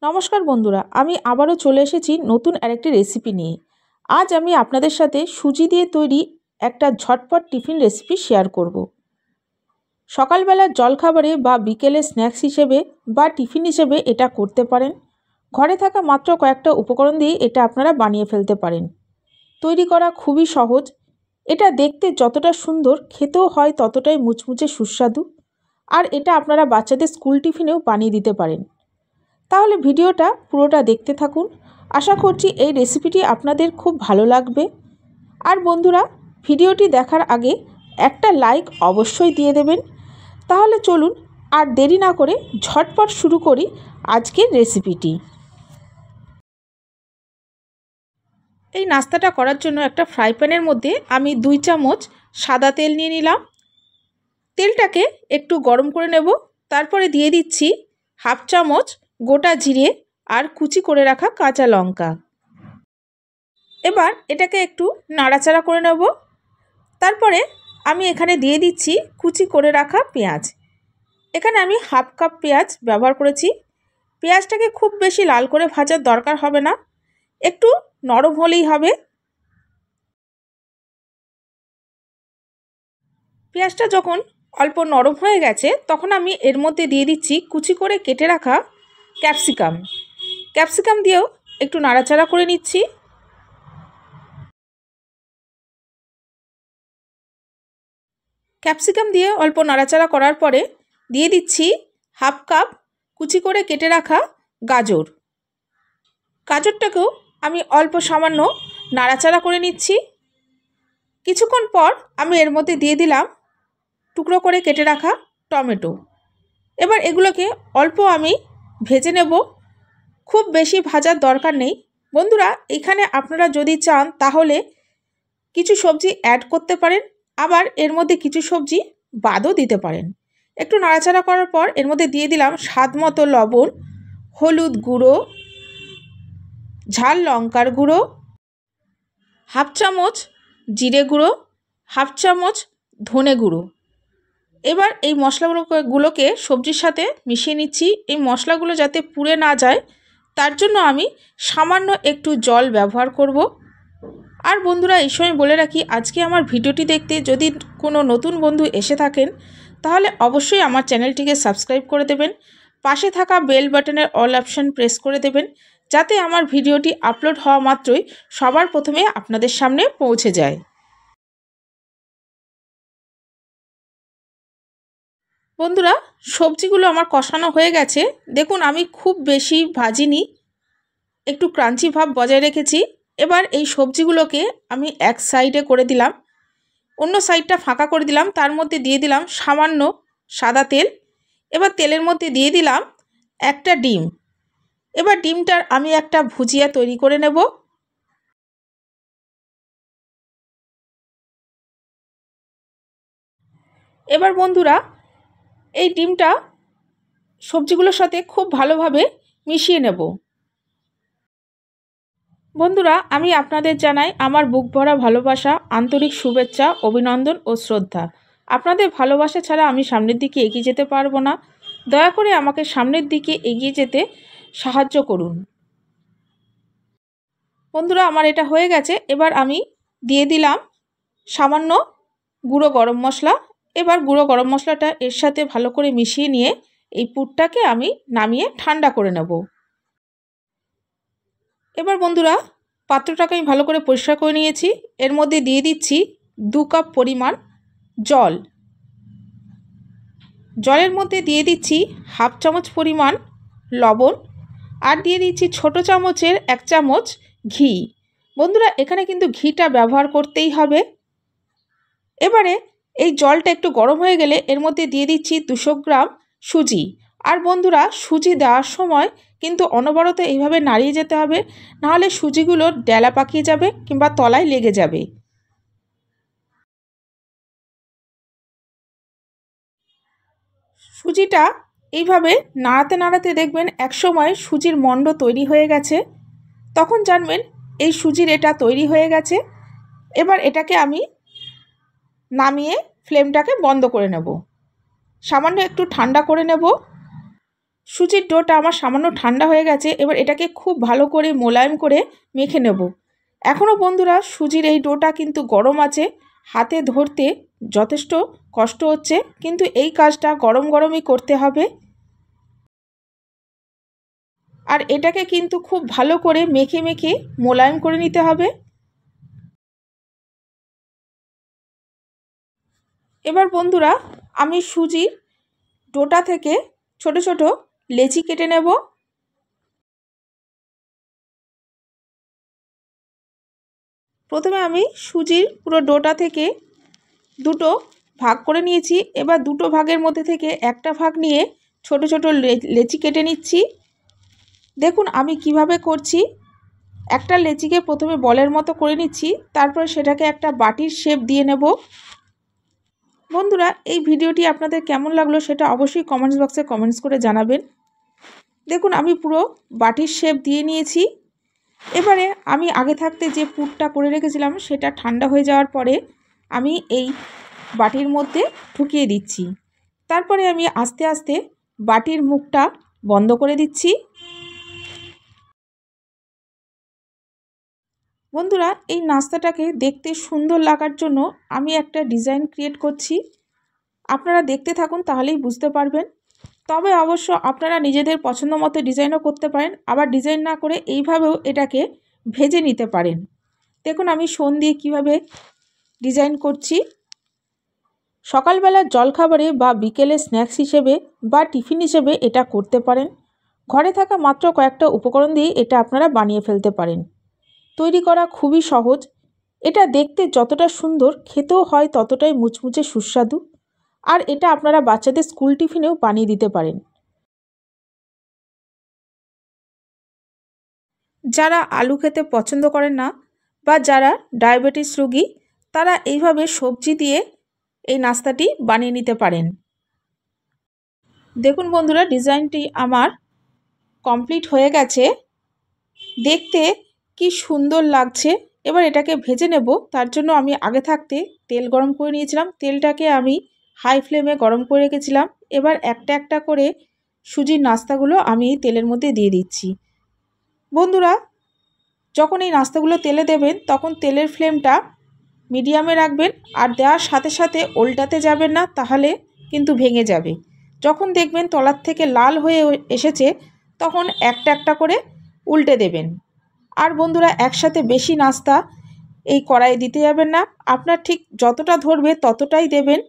নমস্কার বন্ধুরা, আমি আবারও চলে এসেছি নতুন আরেকটি রেসিপি নিয়ে। আজ আমি আপনাদের সাথে সুজি দিয়ে তৈরি একটা ঝটপট টিফিন রেসিপি শেয়ার করব। সকালবেলার জলখাবারে বা বিকেলে স্ন্যাক্স হিসেবে বা টিফিন হিসেবে এটা করতে পারেন। ঘরে থাকা মাত্র কয়েকটা উপকরণ দিয়ে এটা আপনারা বানিয়ে ফেলতে পারেন। তৈরি করা খুবই সহজ। এটা দেখতে যতটা সুন্দর, খেতেও হয় ততটাই মুচমুচে সুস্বাদু। আর এটা আপনারা বাচ্চাদের স্কুল টিফিনেও বানিয়ে দিতে পারেন। তাহলে ভিডিওটা পুরোটা দেখতে থাকুন। আশা করছি এই রেসিপিটি আপনাদের খুব ভালো লাগবে। আর বন্ধুরা, ভিডিওটি দেখার আগে একটা লাইক অবশ্যই দিয়ে দেবেন। তাহলে চলুন আর দেরি না করে ঝটপট শুরু করি আজকের রেসিপিটি। এই নাস্তাটা করার জন্য একটা ফ্রাই প্যানের মধ্যে আমি 2 চামচ সাদা তেল নিয়ে নিলাম। তেলটাকে একটু গরম করে নেব। তারপরে দিয়ে দিচ্ছি হাফ চামচ গোটা জিরে আর কুচি করে রাখা কাঁচা লঙ্কা। এবার এটাকে একটু নাড়াচাড়া করে নেব। তারপরে আমি এখানে দিয়ে দিচ্ছি কুচি করে রাখা পেঁয়াজ। এখানে আমি হাফ কাপ পেঁয়াজ ব্যবহার করেছি। পেঁয়াজটাকে খুব বেশি লাল করে ভাজার দরকার হবে না, একটু নরম হলেই হবে। পেঁয়াজটা যখন অল্প নরম হয়ে গেছে তখন আমি এর মধ্যে দিয়ে দিচ্ছি কুচি করে কেটে রাখা ক্যাপসিকাম দিয়েও একটু নাড়াচাড়া করে নিচ্ছি। ক্যাপসিকাম দিয়ে অল্প নাড়াচাড়া করার পরে দিয়ে দিচ্ছি হাফ কাপ কুচি করে কেটে রাখা গাজরটাকেও আমি অল্প সামান্য নাড়াচাড়া করে নিচ্ছি। কিছুক্ষণ পর আমি এর মধ্যে দিয়ে দিলাম টুকরো করে কেটে রাখা টমেটো। এবার এগুলোকে অল্প আমি ভেজে নেব, খুব বেশি ভাজার দরকার নেই। বন্ধুরা, এখানে আপনারা যদি চান তাহলে কিছু সবজি অ্যাড করতে পারেন, আবার এর মধ্যে কিছু সবজি বাদও দিতে পারেন। একটু নাড়াচাড়া করার পর এর মধ্যে দিয়ে দিলাম স্বাদ মতো লবণ, হলুদ গুঁড়ো, ঝাল লঙ্কার গুঁড়ো, হাফ চামচ জিরে গুঁড়ো, হাফ চামচ ধনে গুঁড়ো। এবার এই মশলাগুলোকে সবজির সাথে মিশিয়ে নিচ্ছি। এই মশলাগুলো যাতে পুড়ে না যায় তার জন্য আমি সামান্য একটু জল ব্যবহার করব। আর বন্ধুরা, এই সময় বলে রাখি, আজকে আমার ভিডিওটি দেখতে যদি কোনো নতুন বন্ধু এসে থাকেন তাহলে অবশ্যই আমার চ্যানেলটিকে সাবস্ক্রাইব করে দেবেন। পাশে থাকা বেল বাটনের অল অপশন প্রেস করে দেবেন, যাতে আমার ভিডিওটি আপলোড হওয়া মাত্রই সবার প্রথমে আপনাদের সামনে পৌঁছে যায়। বন্ধুরা, সবজিগুলো আমার কষানো হয়ে গেছে। দেখুন, আমি খুব বেশি ভাজিনি, একটু ক্রাঞ্চি ভাব বজায় রেখেছি। এবার এই সবজিগুলোকে আমি এক সাইডে করে দিলাম, অন্য সাইডটা ফাঁকা করে দিলাম। তার মধ্যে দিয়ে দিলাম সামান্য সাদা তেল। এবার তেলের মধ্যে দিয়ে দিলাম একটা ডিম। এবার ডিমটার আমি একটা ভুজিয়া তৈরি করে নেব। এবার বন্ধুরা, এই ডিমটা সবজিগুলোর সাথে খুব ভালোভাবে মিশিয়ে নেব। বন্ধুরা, আমি আপনাদের জানাই আমার বুক ভরা ভালোবাসা, আন্তরিক শুভেচ্ছা, অভিনন্দন ও শ্রদ্ধা। আপনাদের ভালোবাসা ছাড়া আমি সামনের দিকে এগিয়ে যেতে পারবো না। দয়া করে আমাকে সামনের দিকে এগিয়ে যেতে সাহায্য করুন। বন্ধুরা, আমার এটা হয়ে গেছে। এবার আমি দিয়ে দিলাম সামান্য গুঁড়ো গরম মশলা। এবার গুঁড়ো গরম মশলাটা এর সাথে ভালো করে মিশিয়ে নিয়ে এই পুরটাকে আমি নামিয়ে ঠান্ডা করে নেব। এবার বন্ধুরা, পাত্রটাকে আমি ভালো করে পরিষ্কার করে নিয়েছি। এর মধ্যে দিয়ে দিচ্ছি 2 কাপ পরিমাণ জল। জলের মধ্যে দিয়ে দিচ্ছি হাফ চামচ পরিমাণ লবণ, আর দিয়ে দিচ্ছি ছোট চামচের 1 চামচ ঘি। বন্ধুরা, এখানে কিন্তু ঘিটা ব্যবহার করতেই হবে। এবারে এই জলটা একটু গরম হয়ে গেলে এর মধ্যে দিয়ে দিচ্ছি 200 গ্রাম সুজি। আর বন্ধুরা, সুজি দেওয়ার সময় কিন্তু অনবরত এইভাবে নাড়িয়ে যেতে হবে, নাহলে সুজিগুলো ডেলা পাকিয়ে যাবে কিংবা তলায় লেগে যাবে। সুজিটা এইভাবে নাড়াতে নাড়াতে দেখবেন একসময় সুজির মণ্ড তৈরি হয়ে গেছে, তখন জানবেন এই সুজির এটা তৈরি হয়ে গেছে। এবার এটাকে আমি নামিয়ে ফ্লেমটাকে বন্ধ করে নেব, সামান্য একটু ঠান্ডা করে নেব। সুজির ডোটা আমার সামান্য ঠান্ডা হয়ে গেছে। এবার এটাকে খুব ভালো করে মোলায়েম করে মেখে নেব। এখনও বন্ধুরা সুজির এই ডোটা কিন্তু গরম আছে, হাতে ধরতে যথেষ্ট কষ্ট হচ্ছে, কিন্তু এই কাজটা গরম গরমই করতে হবে। আর এটাকে কিন্তু খুব ভালো করে মেখে মেখে মোলায়েম করে নিতে হবে। এবার বন্ধুরা আমি সুজির ডোটা থেকে ছোট ছোট লেচি কেটে নেব। প্রথমে আমি সুজির পুরো ডোটা থেকে দুটো ভাগ করে নিয়েছি। এবার দুটো ভাগের মধ্যে থেকে একটা ভাগ নিয়ে ছোট ছোট লেচি কেটে নিচ্ছি। দেখুন আমি কিভাবে করছি। একটা লেচিকে প্রথমে বলের মতো করে নিচ্ছি, তারপরে সেটাকে একটা বাটির শেপ দিয়ে নেব। বন্ধুরা এই ভিডিওটি আপনাদের কেমন লাগলো সেটা অবশ্যই কমেন্টস বক্সে কমেন্টস করে জানাবেন। দেখুন আমি পুরো বাটির শেপ দিয়ে নিয়েছি। এবারে আমি আগে থাকতে যে পুরটা করে রেখেছিলাম সেটা ঠান্ডা হয়ে যাওয়ার পরে আমি এই বাটির মধ্যে ঢুকিয়ে দিচ্ছি। তারপরে আমি আস্তে আস্তে বাটির মুখটা বন্ধ করে দিচ্ছি। বন্ধুরা এই নাস্তাটাকে দেখতে সুন্দর লাগার জন্য আমি একটা ডিজাইন ক্রিয়েট করছি। আপনারা দেখতে থাকুন, তাহলেই বুঝতে পারবেন। তবে অবশ্য আপনারা নিজেদের পছন্দ মতো ডিজাইনও করতে পারেন, আবার ডিজাইন না করে এইভাবেও এটাকে ভেজে নিতে পারেন। দেখুন আমি শোন দিয়ে কীভাবে ডিজাইন করছি। সকালবেলার জলখাবারে বা বিকেলে স্ন্যাক্স হিসেবে বা টিফিন হিসেবে এটা করতে পারেন। ঘরে থাকা মাত্র কয়েকটা উপকরণ দিয়ে এটা আপনারা বানিয়ে ফেলতে পারেন। তৈরি করা খুবই সহজ। এটা দেখতে যতটা সুন্দর, খেতেও হয় ততটাই মুচমুচে সুস্বাদু। আর এটা আপনারা বাচ্চাদের স্কুল টিফিনেও বানিয়ে দিতে পারেন। যারা আলু খেতে পছন্দ করেন না বা যারা ডায়াবেটিস রোগী, তারা এইভাবে সবজি দিয়ে এই নাস্তাটি বানিয়ে নিতে পারেন। দেখুন বন্ধুরা ডিজাইনটি আমার কমপ্লিট হয়ে গেছে। দেখতে কি সুন্দর লাগছে। এবার এটাকে ভেজে নেব। তার জন্য আমি আগে থাকতে তেল গরম করে নিয়েছিলাম। তেলটাকে আমি হাই ফ্লেমে গরম করে রেখেছিলাম। এবার একটা একটা করে সুজির নাস্তাগুলো আমি তেলের মধ্যে দিয়ে দিচ্ছি। বন্ধুরা যখন এই নাস্তাগুলো তেলে দেবেন তখন তেলের ফ্লেমটা মিডিয়ামে রাখবেন, আর দেওয়ার সাথে সাথে উল্টাতে যাবেন না, তাহলে কিন্তু ভেঙে যাবে। যখন দেখবেন তলার থেকে লাল হয়ে এসেছে তখন একটা একটা করে উল্টে দেবেন। আর বন্ধুরা একসাথে বেশি নাস্তা এই কড়াইয়ে দিতে যাবেন না। আপনার ঠিক যতটা ধরবে ততটাই দেবেন।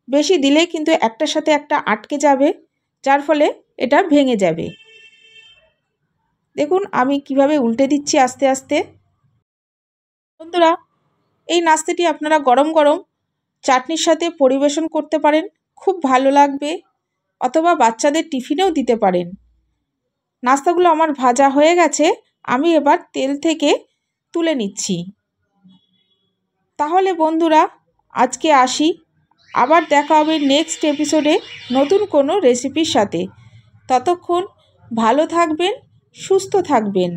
বেশি দিলেই কিন্তু একটার সাথে একটা আটকে যাবে, যার ফলে এটা ভেঙে যাবে। দেখুন আমি কিভাবে উল্টে দিচ্ছি আস্তে আস্তে। বন্ধুরা এই নাস্তাটি আপনারা গরম গরম চাটনির সাথে পরিবেশন করতে পারেন, খুব ভালো লাগবে। অথবা বাচ্চাদের টিফিনেও দিতে পারেন। নাস্তাগুলো আমার ভাজা হয়ে গেছে, আমি এবার তেল থেকে তুলে নিচ্ছি। তাহলে বন্ধুরা আজকে আসি, আবার দেখা হবে নেক্সট এপিসোডে নতুন কোনো রেসিপির সাথে। ততক্ষণ ভালো থাকবেন, সুস্থ থাকবেন।